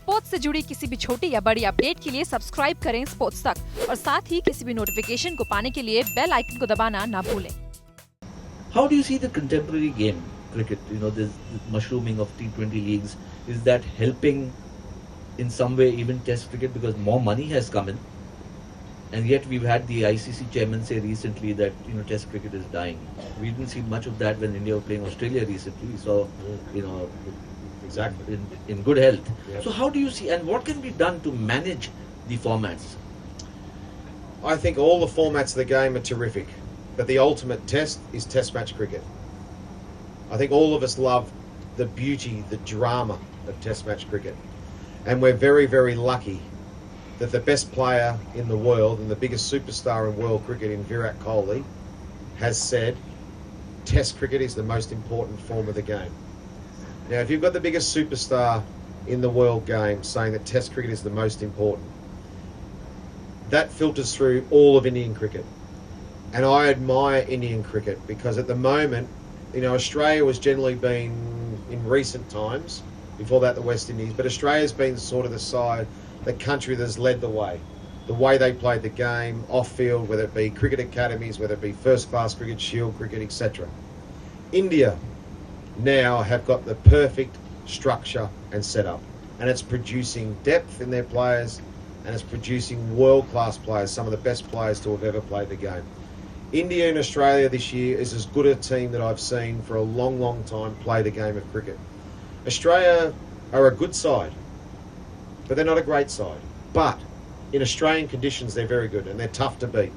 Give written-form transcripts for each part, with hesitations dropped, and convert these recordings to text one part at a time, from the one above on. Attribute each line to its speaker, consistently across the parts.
Speaker 1: Sports से जुड़ी किसी भी छोटी या बड़ी अपडेट के लिए सब्सक्राइब करें स्पोर्ट्स तक और साथ ही किसी भी नोटिफिकेशन को पाने के लिए बेल आइकन को दबाना ना भूलें।
Speaker 2: How do you see the contemporary game, cricket? You know, this mushrooming of T20 leagues. Is that helping in some way even Test cricket because more money has come in? And yet we've had the ICC chairman say recently that, you know, Test cricket is dying. We didn't see much of that when India was playing Australia recently. We saw, you know, exactly in good health. Yep. So how do you see, and what can be done to manage the formats?
Speaker 3: I think all the formats of the game are terrific, but the ultimate test is Test match cricket. I think all of us love the beauty, the drama of Test match cricket, and we're very, very lucky that the best player in the world and the biggest superstar in world cricket in Virat Kohli has said Test cricket is the most important form of the game. Now, if you've got the biggest superstar in the world game saying that Test cricket is the most important, that filters through all of Indian cricket. And I admire Indian cricket because at the moment, you know, Australia was generally been, in recent times, before that the West Indies, but Australia's been sort of the country that's led the way they played the game, off-field, whether it be cricket academies, whether it be first-class cricket, shield cricket, etc. India now have got the perfect structure and setup, and it's producing depth in their players, and it's producing world-class players, some of the best players to have ever played the game. India and Australia this year is as good a team that I've seen for a long, long time play the game of cricket. Australia are a good side, but they're not a great side. But in Australian conditions, they're very good and they're tough to beat.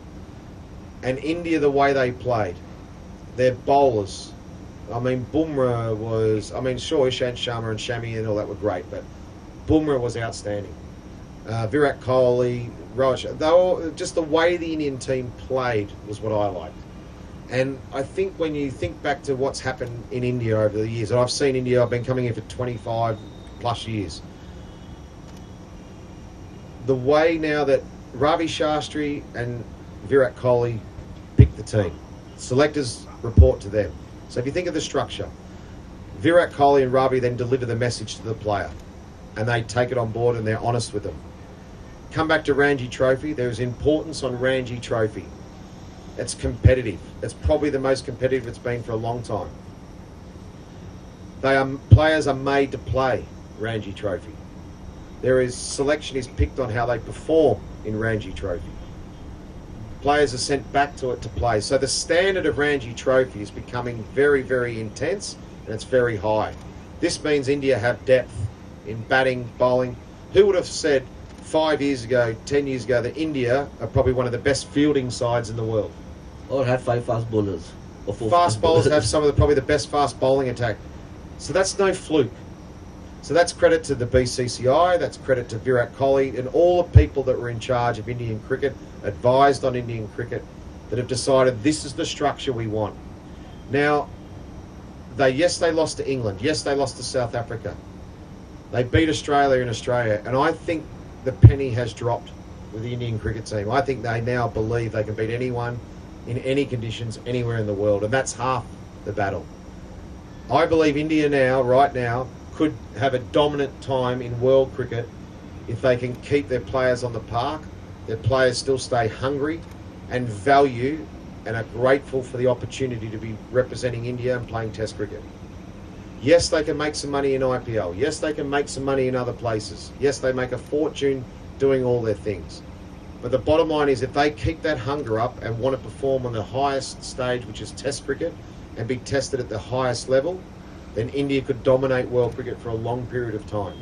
Speaker 3: And India, the way they played, their bowlers, I mean, Bumrah was, I mean, sure, Ishant Sharma and Shami and all that were great, but Bumrah was outstanding. Virat Kohli, Rohit, they all, just the way the Indian team played was what I liked. And I think when you think back to what's happened in India over the years, and I've seen India, I've been coming here for 25 plus years. The way now that Ravi Shastri and Virat Kohli pick the team, selectors report to them. So if you think of the structure, Virat Kohli and Ravi then deliver the message to the player and they take it on board and they're honest with them. Come back to Ranji Trophy, there's importance on Ranji Trophy. It's competitive. It's probably the most competitive it's been for a long time. Players are made to play Ranji Trophy. Selection is picked on how they perform in Ranji Trophy. Players are sent back to it to play. So the standard of Ranji Trophy is becoming very, very intense and it's very high. This means India have depth in batting, bowling. Who would have said 5 years ago, 10 years ago that India are probably one of the best fielding sides in the world?
Speaker 2: Or have 5 fast bowlers. Or 4
Speaker 3: fast bowlers have some of probably the best fast bowling attack. So that's no fluke. So that's credit to the BCCI, that's credit to Virat Kohli and all the people that were in charge of Indian cricket, advised on Indian cricket, that have decided this is the structure we want. Now, yes, they lost to England. Yes, they lost to South Africa. They beat Australia in Australia. And I think the penny has dropped with the Indian cricket team. I think they now believe they can beat anyone in any conditions, anywhere in the world. And that's half the battle. I believe India now, right now, could have a dominant time in world cricket if they can keep their players on the park, their players still stay hungry and value and are grateful for the opportunity to be representing India and playing Test cricket. Yes, they can make some money in IPL. Yes, they can make some money in other places. Yes, they make a fortune doing all their things. But the bottom line is if they keep that hunger up and want to perform on the highest stage, which is Test cricket, and be tested at the highest level, then India could dominate world cricket for a long period of time.